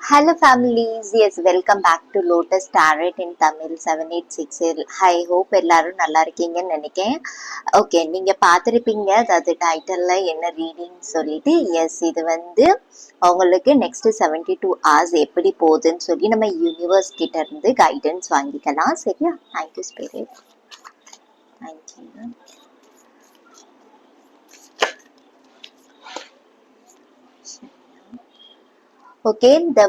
Hello families, yes, welcome back to Lotus Tarot in Tamil 786. I hope எல்லாரும் நல்லா இருக்கீங்கன்னு நினைக்கிறேன். ஓகே, நீங்க பார்த்துருப்பீங்க அதாவது டைட்டில்ல என்ன ரீடிங் சொல்லிட்டு. எஸ், இது வந்து அவங்களுக்கு நெக்ஸ்ட் 72 hours எப்படி போகுதுன்னு சொல்லி நம்ம யூனிவர்ஸ் கிட்ட இருந்து கைடன்ஸ் வாங்கிக்கலாம். சரியா? Thank you spirit, thank you. ஓகே, இந்த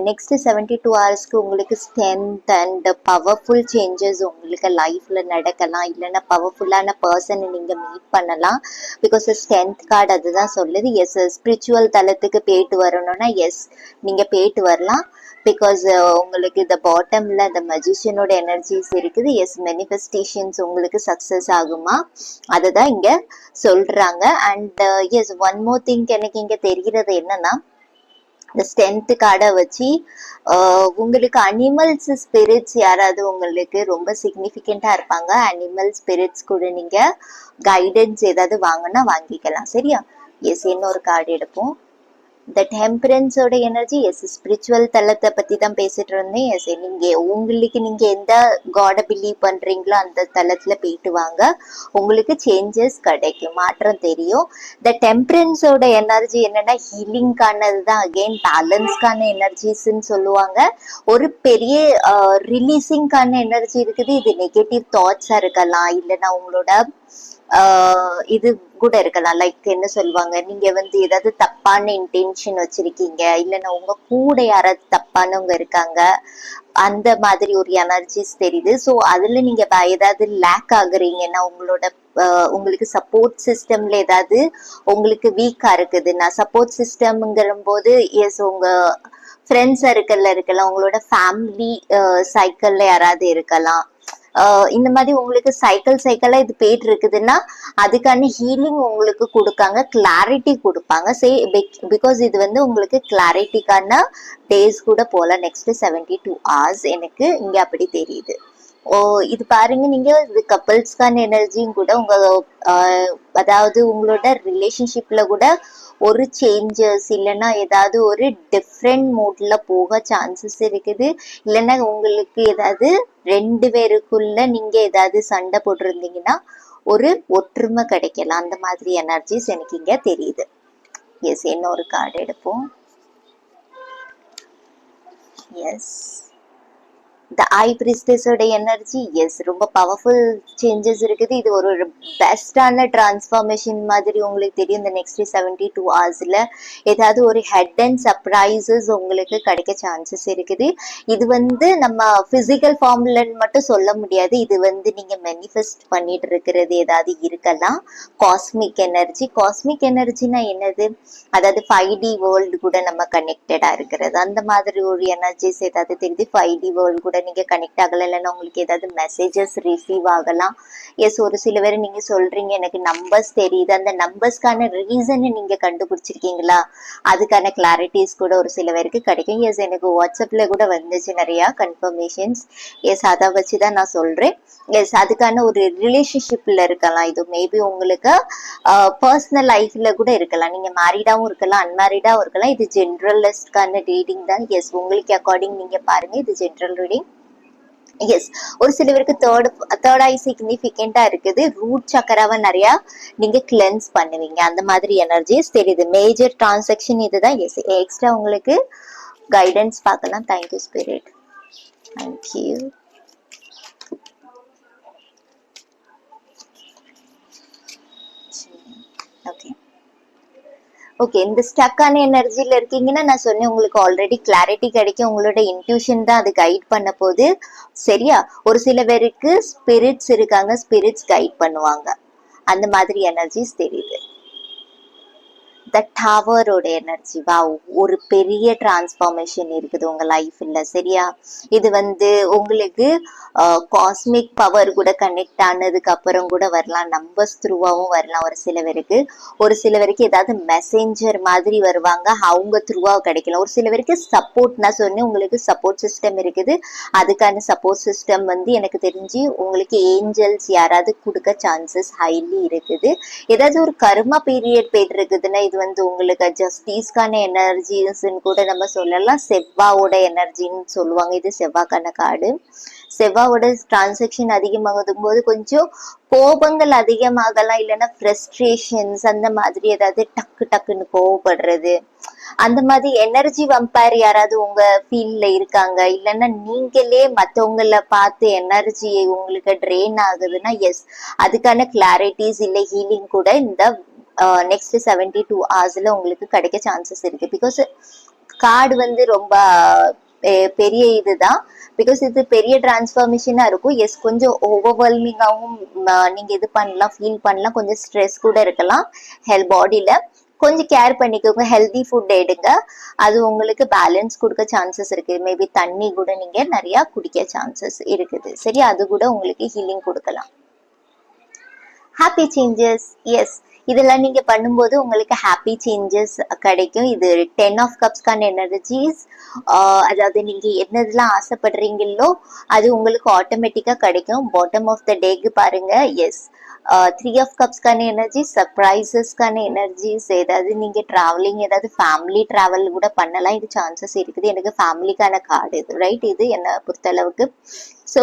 நெக்ஸ்ட் 72 ஹவர்ஸ்க்கு உங்களுக்கு ஸ்ட்ரென்த் அண்ட் பவர்ஃபுல் சேஞ்சஸ் உங்களுக்கு லைஃப்ல நடக்கலாம். இல்லைன்னா பவர்ஃபுல்லான பர்சனை நீங்க மீட் பண்ணலாம். பிகாஸ் ஸ்ட்ரென்த் கார்டு அதுதான் சொல்லுது. எஸ், ஸ்பிரிச்சுவல் தளத்துக்கு போயிட்டு வரணும்னா எஸ் நீங்க போயிட்டு வரலாம். பிகாஸ் உங்களுக்கு இந்த பாட்டம்ல இந்த மஜிஷியனோட எனர்ஜிஸ் இருக்குது. எஸ், மேனிஃபெஸ்டேஷன்ஸ் உங்களுக்கு சக்சஸ் ஆகுமா அதை தான் இங்க சொல்றாங்க. And yes, one more thing எனக்கு இங்க தெரிகிறது என்னன்னா, இந்த ஸ்ட்ரென்த் கார்டை வச்சு உங்களுக்கு அனிமல்ஸ் ஸ்பிரிட்ஸ் யாராவது உங்களுக்கு ரொம்ப சிக்னிஃபிகண்டா இருப்பாங்க. அனிமல் ஸ்பிரிட்ஸ் கூட நீங்க கைடன்ஸ் ஏதாவது வாங்கினா வாங்கிக்கலாம். சரியா? எஸ், இன்னொரு கார்டு எடுப்போம். இந்த டெம்பரன்ஸோட எனர்ஜி. எஸ், ஸ்பிரிச்சுவல் தளத்தை பத்தி தான் பேசிட்டு இருந்தேன். எஸ், நீங்க உங்களுக்கு நீங்க எந்த காடை பிலீவ் பண்றீங்களோ அந்த தளத்துல போயிட்டு வாங்க, உங்களுக்கு சேஞ்சஸ் கிடைக்கும், மாற்றம் தெரியும். இந்த டெம்பரன்ஸோட எனர்ஜி என்னன்னா ஹீலிங்கானது தான். அகெயின் பேலன்ஸ்க்கான எனர்ஜிஸ்ன்னு சொல்லுவாங்க. ஒரு பெரிய ரிலீசிங்கான எனர்ஜி இருக்குது. இது நெகட்டிவ் தாட்ஸா இருக்கலாம், இல்லைன்னா உங்களோட இது கூட இருக்கலாம். லைக் என்ன சொல்லுவாங்க, நீங்க வந்து ஏதாவது தப்பான இன்டென்ஷன் வச்சிருக்கீங்க, இல்லைன்னா உங்க கூட யாராவது தப்பானவங்க இருக்காங்க, அந்த மாதிரி ஒரு எனர்ஜிஸ் தெரியுது. ஸோ அதுல நீங்க ஏதாவது லேக் ஆகுறீங்கன்னா உங்களுக்கு சப்போர்ட் சிஸ்டம்ல ஏதாவது உங்களுக்கு வீக்கா இருக்குதுன்னா, சப்போர்ட் சிஸ்டம்ங்கிற போது எஸ் உங்க ஃப்ரெண்ட்ஸ் சர்க்கிள்ல இருக்கலாம், உங்களோட ஃபேமிலி சைக்கிள்ல யாராவது இருக்கலாம். இந்த மாதிரி உங்களுக்கு சைக்கிளா இது போயிட்டு இருக்குதுன்னா அதுக்கான ஹீலிங் உங்களுக்கு கொடுக்காங்க, கிளாரிட்டி கொடுப்பாங்க. பிகாஸ் இது வந்து உங்களுக்கு கிளாரிட்டிக்கான டேஸ் கூட போல நெக்ஸ்ட் 72 hours எனக்கு இங்க அப்படி தெரியுது. இது பாருங்க, நீங்க இது கப்பல்ஸ்க்கான எனர்ஜியும் கூட உங்க அதாவது உங்களோட ரிலேஷன்ஷிப்ல கூட ஒரு சேஞ்சஸ் இல்லைன்னா ஏதாவது ஒரு டிஃப்ரெண்ட் மூட்ல போக சான்சஸ் இருக்குது. இல்லைன்னா உங்களுக்கு ஏதாவது ரெண்டு பேருக்குள்ள நீங்க ஏதாவது சண்டை போட்டிருந்தீங்கன்னா ஒரு ஒற்றுமை கிடைக்கலாம். அந்த மாதிரி எனர்ஜிஸ் எனக்கு இங்க தெரியுது. எஸ், இன்னொரு கார்டு எடுப்போம். எஸ், த ஐ பிரிஸ்டஸோட எனர்ஜி. எஸ், ரொம்ப பவர்ஃபுல் சேஞ்சஸ் இருக்குது. இது ஒரு பெஸ்டான டிரான்ஸ்ஃபார்மேஷன் மாதிரி உங்களுக்கு தெரியும். இந்த நெக்ஸ்ட் 72 ஹவர்ஸ்ல ஏதாவது ஒரு ஹெட் அண்ட் சர்ப்ரைசஸ் உங்களுக்கு கிடைக்க சான்சஸ் இருக்குது. இது வந்து நம்ம பிசிக்கல் ஃபார்ம்ல மட்டும் சொல்ல முடியாது. இது வந்து நீங்க மேனிஃபெஸ்ட் பண்ணிட்டு இருக்கிறது ஏதாவது இருக்கலாம். Cosmic energy. காஸ்மிக் எனர்ஜினா என்னது? அதாவது 5D வேர்ல்டு கூட நம்ம கனெக்டடா இருக்கிறது, அந்த மாதிரி ஒரு எனர்ஜிஸ் ஏதாவது தெரியுது. 5D வேர்ல்டு கூட நீங்க கனெக்ட் ஆகல, இல்லைன்னா உங்களுக்கு ஏதாவது மெசேஜஸ் ரிசீவ் ஆகலாம். எஸ், ஒரு சில பேர் நீங்க சொல்றீங்க எனக்கு நம்பர்ஸ் தெரியுது, அந்த நம்பர்ஸ்க்கான ரீசனை நீங்க கண்டுபிடிச்சிருக்கீங்களா, அதுக்கான கிளாரிட்டிஸ் கூட ஒரு சில பேருக்கு கிடைக்கும். எஸ், எனக்கு வாட்ஸ்அப்ல கூட வந்துச்சு நிறைய கன்ஃபர்மேஷன்ஸ். எஸ், அதை வச்சுதான் நான் சொல்றேன். எஸ், அதுக்கான ஒரு ரிலேஷன்ஷிப்ல இருக்கலாம். இது மேபி உங்களுக்கு பர்சனல் லைஃப்ல கூட இருக்கலாம். நீங்க மேரிடாவும் இருக்கலாம், அன்மேரிடாவும் இருக்கலாம். இது ஜென்ரலிஸ்ட்கான ரீடிங் தான். எஸ், உங்களுக்கு அக்கார்டிங் நீங்க பாருங்க. இது ஜென்ரல் ரீடிங். எஸ், ஒரு சில பேருக்கு தேர்ட் ஐ சிக்னிஃபிகண்டா இருக்குது. ரூட் சக்கராவை நிறைய நீங்க கிளென்ஸ் பண்ணுவீங்க, அந்த மாதிரி எனர்ஜிஸ் தெரியுது. மேஜர் டிரான்சாக்ஷன் இதுதான். எஸ், எக்ஸ்ட்ரா உங்களுக்கு கைடன்ஸ் பார்க்கலாம். Thank you spirit, thank you. Okay okay, இந்த ஸ்டக்கான எனர்ஜில இருக்கீங்கன்னா நான் சொன்னேன் உங்களுக்கு ஆல்ரெடி கிளாரிட்டி கிடைக்கும். உங்களோட இன்ட்யூஷன் தான் அது கைட் பண்ண போகுது. சரியா? ஒரு சில பேருக்கு ஸ்பிரிட்ஸ் இருக்காங்க, ஸ்பிரிட்ஸ் கைட் பண்ணுவாங்க, அந்த மாதிரி எனர்ஜிஸ் தெரியுது. த டவரோட எனர்ஜி. வா, ஒரு பெரிய டிரான்ஸ்ஃபார்மேஷன் இருக்குது உங்க லைஃப்ல. சரியா? இது வந்து உங்களுக்கு காஸ்மிக் பவர் கூட கனெக்ட் ஆனதுக்கு அப்புறம் கூட வரலாம், நம்பர்ஸ் த்ரூவாவும் வரலாம். ஒரு சில பேருக்கு ஏதாவது மெசேஞ்சர் மாதிரி வருவாங்க, அவங்க த்ரூவா கிடைக்கலாம். ஒரு சில பேருக்கு சப்போர்ட், நான் சொன்னேன் உங்களுக்கு சப்போர்ட் சிஸ்டம் இருக்குது. அதுக்கான சப்போர்ட் சிஸ்டம் வந்து எனக்கு தெரிஞ்சு உங்களுக்கு ஏஞ்சல்ஸ் யாராவது கொடுக்க சான்சஸ் ஹைலி இருக்குது. ஏதாவது ஒரு கர்மா பீரியட் போயிட்டு இருக்குதுன்னா இது வந்து உங்களுக்கு ஜஸ்டிஸ்க்கான எனர்ஜிஸ்ன்னு கூட நம்ம சொல்லலாம். செவ்வாவோட எனர்ஜின்னு சொல்லுவாங்க. இது செவ்வாய்க்கான கார்டு. செவ்வாவோட டிரான்சாக்ஷன் அதிகமாகும் போது கொஞ்சம் கோபங்கள் அதிகமாகலாம், இல்லைன்னா ஃப்ரஸ்ட்ரேஷன்ஸ் அந்த மாதிரி ஏதாவது டக்கு டக்குன்னு கோவப்படுறது, அந்த மாதிரி எனர்ஜி வம்பயர் யாராவது உங்க ஃபீல்ட்ல இருக்காங்க, இல்லைன்னா நீங்களே மத்தவங்கள பார்த்து எனர்ஜி உங்களுக்கு ட்ரெயின் ஆகுதுன்னா எஸ், அதுக்கான கிளாரிட்டிஸ் இல்ல ஹீலிங் கூட இந்த நெக்ஸ்ட் 72 hours உங்களுக்கு கிடைக்க சான்சஸ் இருக்கு. பிகாஸ் கார்டு வந்து ரொம்ப பெரிய இதுதான். பிகாஸ் இது பெரிய டிரான்ஸ்ஃபர்மேஷனா இருக்கும். எஸ், கொஞ்சம் ஓவர்வெல்மிங்காகவும் நீங்க இது பண்ணலாம், ஃபீல் பண்ணலாம், கொஞ்சம் ஸ்ட்ரெஸ் கூட இருக்கலாம் பாடியில. கொஞ்சம் கேர் பண்ணிக்கோங்க, ஹெல்தி ஃபுட் எடுங்க, அது உங்களுக்கு பேலன்ஸ் கொடுக்க சான்சஸ் இருக்கு. மேபி தண்ணி கூட நீங்க நிறைய குடிக்க சான்சஸ் இருக்குது. சரி, அது கூட உங்களுக்கு ஹீலிங் கொடுக்கலாம். ஹாப்பி சேஞ்சஸ், எஸ், இதெல்லாம் நீங்க பண்ணும்போது உங்களுக்கு ஹாப்பி சேஞ்சஸ் கிடைக்கும். இது 10 of Cups எனர்ஜிஸ். அதாவது நீங்க என்னதெல்லாம் ஆசைப்படுறீங்களோ அது உங்களுக்கு ஆட்டோமேட்டிக்கா கிடைக்கும். பாட்டம் ஆஃப் த டேக்கு பாருங்க. எஸ், 3 of Cups எனர்ஜி, சர்ப்ரைசஸ்க்கான எனர்ஜிஸ். ஏதாவது நீங்க டிராவலிங், ஏதாவது ஃபேமிலி டிராவல் கூட பண்ணலாம், இது சான்சஸ் இருக்குது. எனக்கு ஃபேமிலிக்கான கார்டு இது, ரைட்? இது என்ன பொறுத்த அளவுக்கு ஸோ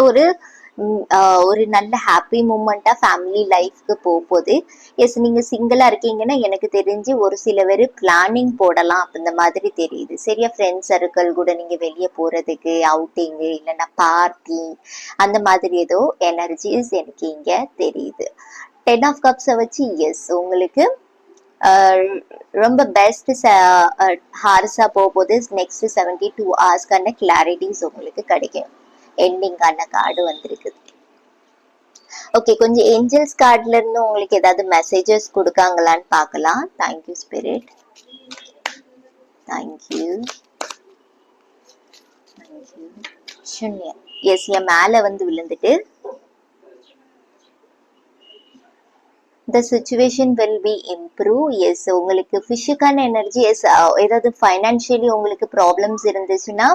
ஒரு நல்ல ஹாப்பி மூமெண்டா ஃபேமிலி லைஃப்க்கு போகுது. எஸ், நீங்க சிங்கிளா இருக்கீங்கன்னா எனக்கு தெரிஞ்சு ஒரு சில பேர் பிளானிங் போடலாம் அந்த மாதிரி தெரியுது. சரியா? ஃப்ரெண்ட்ஸ் சர்க்கிள் கூட நீங்க வெளியே போறதுக்கு, அவுட்டிங்கு, இல்லைன்னா பார்ட்டி, அந்த மாதிரி ஏதோ எனர்ஜிஸ் எனக்கு இங்க தெரியுது. 10 of Cups வச்சு எஸ், உங்களுக்கு ரொம்ப பெஸ்ட் ஹார்ஸா போகும்போது நெக்ஸ்ட் 72 hours கிளாரிட்டிஸ் உங்களுக்கு கிடைக்கும். எண்டிங்கான கார்டு வந்திருக்கு. ஓகே, கொஞ்சம் ஏஞ்சல்ஸ் கார்டுல இருந்து உங்களுக்கு ஏதாவது மெசேஜஸ் கொடுக்காங்களான்னு பார்க்கலாம். Thank you spirit, thank you, thank you. சூன்யம், எஸ், என் மேல வந்து விழுந்துட்டு the situation will be improve. Yes, உங்களுக்கு ஃபிஷுக்கான எனர்ஜி. எஸ், ஏதாவது ஃபைனான்சியலி உங்களுக்கு ப்ராப்ளம்ஸ் இருந்துச்சுன்னா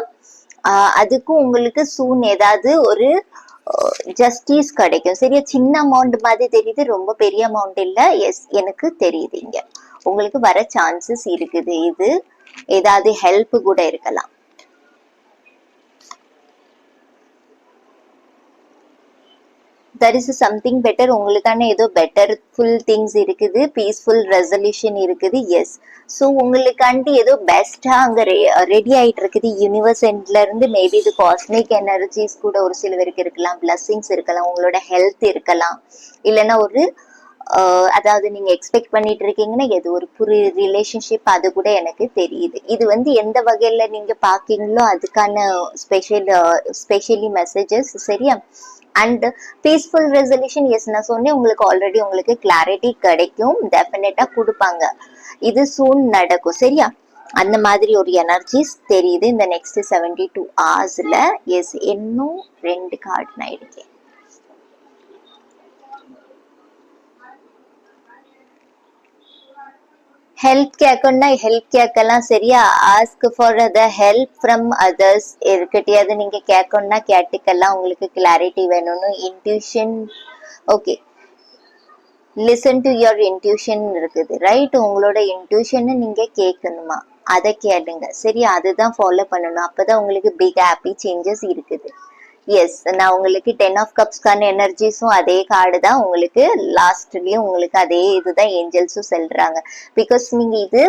அதுக்கும் உங்களுக்கு சூன் ஏதாவது ஒரு ஜஸ்டிஸ் கிடைக்கும். சரியா? சின்ன அமௌண்ட் மாதிரி தெரியுது, ரொம்ப பெரிய அமௌண்ட் இல்ல. எஸ், எனக்கு தெரியுது இங்க உங்களுக்கு வர சான்சஸ் இருக்குது. இது ஏதாவது ஹெல்ப் கூட இருக்கலாம். there is something better. உங்களுக்கான ஏதோ பெட்டர்ஃபுல் திங்ஸ் இருக்குது, பீஸ்ஃபுல் ரெசல்யூஷன் இருக்குது. எஸ், ஸோ உங்களுக்காண்டி ஏதோ பெஸ்டா அங்க ரெடி ஆயிட்டு இருக்குது யூனிவர்ஸ் எண்ட்ல இருந்து. மேபி இது காஸ்மிக் எனர்ஜிஸ் கூட ஒரு சிலவருக்கு இருக்கலாம், பிளஸ்ஸிங்ஸ் இருக்கலாம், உங்களோட ஹெல்த் இருக்கலாம், இல்லைன்னா ஒரு அதாவது நீங்க எக்ஸ்பெக்ட் பண்ணிட்டு இருக்கீங்கன்னா எது ஒரு புது ரிலேஷன்ஷிப், அது கூட எனக்கு தெரியுது. இது வந்து எந்த வகையில நீங்க பாக்கீங்களோ அதுக்கான ஸ்பெஷலி மெசேஜஸ். சரியா? அண்ட் பீஸ்ஃபுல் ரெசல்யூஷன், எஸ், நான் சொன்னேன் உங்களுக்கு ஆல்ரெடி உங்களுக்கு கிளாரிட்டி கிடைக்கும், டெஃபினட்டா கொடுப்பாங்க, இது சூன் நடக்கும். சரியா? அந்த மாதிரி ஒரு எனர்ஜிஸ் தெரியுது இந்த நெக்ஸ்ட் 72 hours. எஸ், இன்னும் 2 கார்டு நான் எடுக்கேன். ஹெல்ப் கேட்கணும்னா ஹெல்ப் கேட்கலாம். சரியா? Ask for the help from others. எதுக்கிட்டையாவது நீங்க கேட்கணும்னா கேட்டுக்கலாம், உங்களுக்கு கிளாரிட்டி வேணும்னு. Intuition, okay, listen to your intuition இருக்குது, ரைட்? உங்களோட இன்ட்யூஷன் நீங்க கேட்கணுமா, அதை கேளுங்க. சரியா? அதுதான் ஃபாலோ பண்ணணும், அப்பதான் உங்களுக்கு பிக் ஹாப்பி சேஞ்சஸ் இருக்குது. எஸ், நான் உங்களுக்கு 10 of Cups எனர்ஜிஸும் அதே கார்டு தான் உங்களுக்கு லாஸ்ட்லயும் உங்களுக்கு அதே இதுதான் ஏஞ்சல்ஸும் சொல்றாங்க. பிகாஸ் நீங்க இது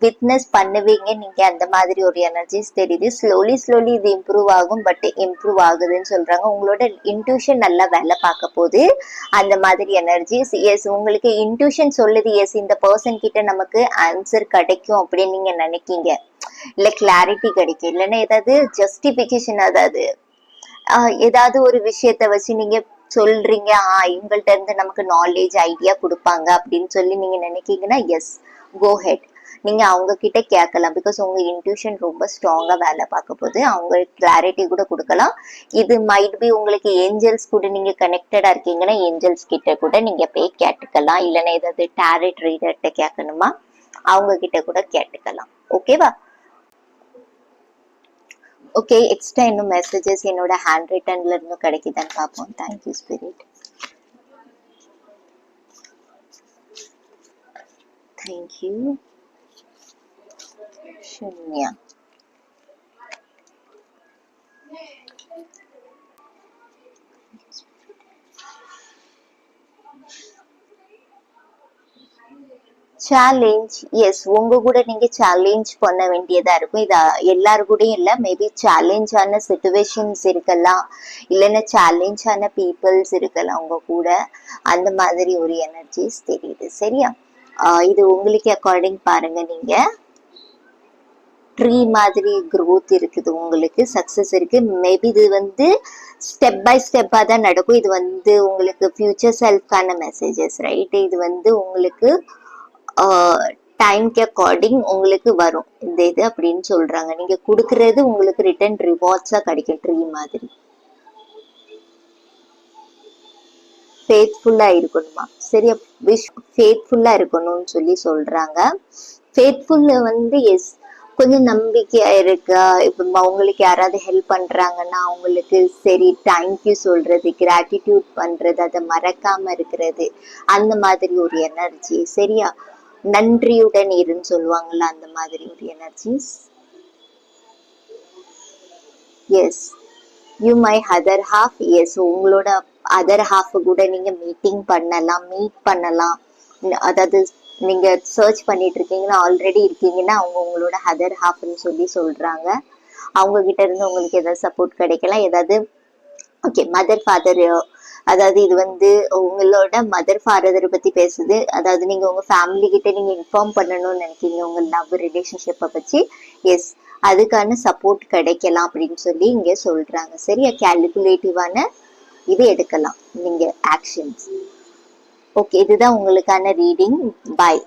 விட்னஸ் பண்ணுவீங்க நீங்க, அந்த மாதிரி ஒரு எனர்ஜிஸ் தெரியுது. ஸ்லோலி இது இம்ப்ரூவ் ஆகும், பட் இம்ப்ரூவ் ஆகுதுன்னு சொல்றாங்க. உங்களோட இன்ட்யூஷன் நல்லா வேலை பார்க்க போகுது, அந்த மாதிரி எனர்ஜிஸ். எஸ், உங்களுக்கு இன்ட்யூஷன் சொல்லுது எஸ், இந்த பர்சன் கிட்ட நமக்கு ஆன்சர் கிடைக்கும் அப்படின்னு நீங்க நினைக்கீங்க, இல்ல கிளாரிட்டி கிடைக்கும், இல்லைன்னா ஏதாவது ஜஸ்டிபிகேஷன், அதாவது ஏதாவது ஒரு விஷயத்த வச்சு நீங்க சொல்றீங்க, இவங்கள்ட்ட இருந்து நமக்கு நாலேஜ் ஐடியா கொடுப்பாங்க அப்படின்னு சொல்லி நீங்க நினைக்கீங்கன்னா எஸ், கோ ஹெட், நீங்க அவங்க கிட்ட கேட்கலாம். பிகாஸ் உங்க இன்ட்யூஷன் ரொம்ப ஸ்ட்ராங்கா வேலை பார்க்க போது, அவங்க கிளாரிட்டி கூட கொடுக்கலாம். இது மைட் பி உங்களுக்கு ஏஞ்சல்ஸ் கூட நீங்க கனெக்டடா இருக்கீங்கன்னா ஏஞ்சல்ஸ் கிட்ட கூட நீங்க போய் கேட்டுக்கலாம், இல்லைன்னா ஏதாவது டேரட் ரீடர்கிட்ட கேட்கணுமா அவங்க கிட்ட கூட கேட்டுக்கலாம். ஓகேவா? ஓகே, எக்ஸ்ட்ரா இன்னும் மெசேஜஸ் என்னோட ஹேண்ட் ரிட்டன்ல இருந்து கிடைக்குதான்னு பார்ப்போம். Thank you spirit, thank you. Shunya. Challenge, yes, உங்க கூட நீங்க சேலஞ்ச் பண்ண வேண்டியதா இருக்கும். இது எல்லாரு கூடயும் இல்ல, மேபி சேலஞ்சான சிச்சுவேஷன்ஸ் இருக்கலாம், இல்லைன்னா சேலஞ்சான பீப்புள்ஸ் இருக்கலாம் உங்க கூட. அந்த மாதிரி ஒரு எனர்ஜிஸ் தெரியுது. சரியா? இது உங்களுக்கு அக்கார்டிங் பாருங்க. நீங்க ட்ரீ மாதிரி growth இருக்குது, உங்களுக்கு சக்சஸ் இருக்கு. மேபி இது வந்து ஸ்டெப் பை ஸ்டெப்பா தான் நடக்கும். இது வந்து உங்களுக்கு ஃபியூச்சர் செல்ஃப்கான மெசேஜஸ், ரைட்? இது வந்து உங்களுக்கு டைம்க்கு அக்கார்டிங் உங்களுக்கு வரும் இந்த இது அப்படின்னு சொல்றாங்க. நீங்க கொடுக்கறது உங்களுக்கு ரிட்டர்ன் ரிவார்ட்ஸா கிடைக்கும், ட்ரீ மாதிரி. ஃபேத்ஃபுல்லா இருக்கணுமா? சரியா? ஃபேத்ஃபுல்லா இருக்கணும்னு சொல்லி சொல்றாங்க. ஃபேத்ஃபுல் வந்து எஸ், கொஞ்சம் நம்பிக்கையா இருக்கா. இப்ப உங்களுக்கு யாராவது ஹெல்ப் பண்றாங்கன்னா அவங்களுக்கு சரி தேங்க்யூ சொல்றது, கிராட்டிடியூட் பண்றது, அதை மறக்காம இருக்கிறது, அந்த மாதிரி ஒரு எனர்ஜி. சரியா? நன்றியுடன் இருன்னு சொல்லுவாங்கல்ல, அந்த மாதிரி ஒரு energies. Yes, you my other half. Yes, உங்களோட அதர் ஹாஃப் கூட நீங்க மீட் பண்ணலாம். அதாவது நீங்க சர்ச் பண்ணிட்டு இருக்கீங்கன்னா, ஆல்ரெடி இருக்கீங்கன்னா, அவங்க உங்களோட அதர் ஹாஃப்னு சொல்லி சொல்றாங்க. அவங்க கிட்ட இருந்து உங்களுக்கு ஏதாவது சப்போர்ட் கிடைக்கலாம். ஏதாவது ஓகே, மதர் ஃபாதர், அதாவது இது வந்து உங்களோட மதர் ஃபாதரை பத்தி பேசுது. அதாவது நீங்க உங்க ஃபேமிலி கிட்ட நீங்க இன்ஃபார்ம் பண்ணணும்னு நினைக்கீங்க உங்க லவ் ரிலேஷன்ஷிப்பை பத்தி. எஸ், அதுக்கான சப்போர்ட் கிடைக்கலாம் அப்படின்னு சொல்லி இங்க சொல்றாங்க. சரியா? கால்குலேட்டிவான இது எடுக்கலாம் நீங்க ஆக்ஷன்ஸ். ஓகே, இதுதான் உங்களுக்கான ரீடிங். பாய்.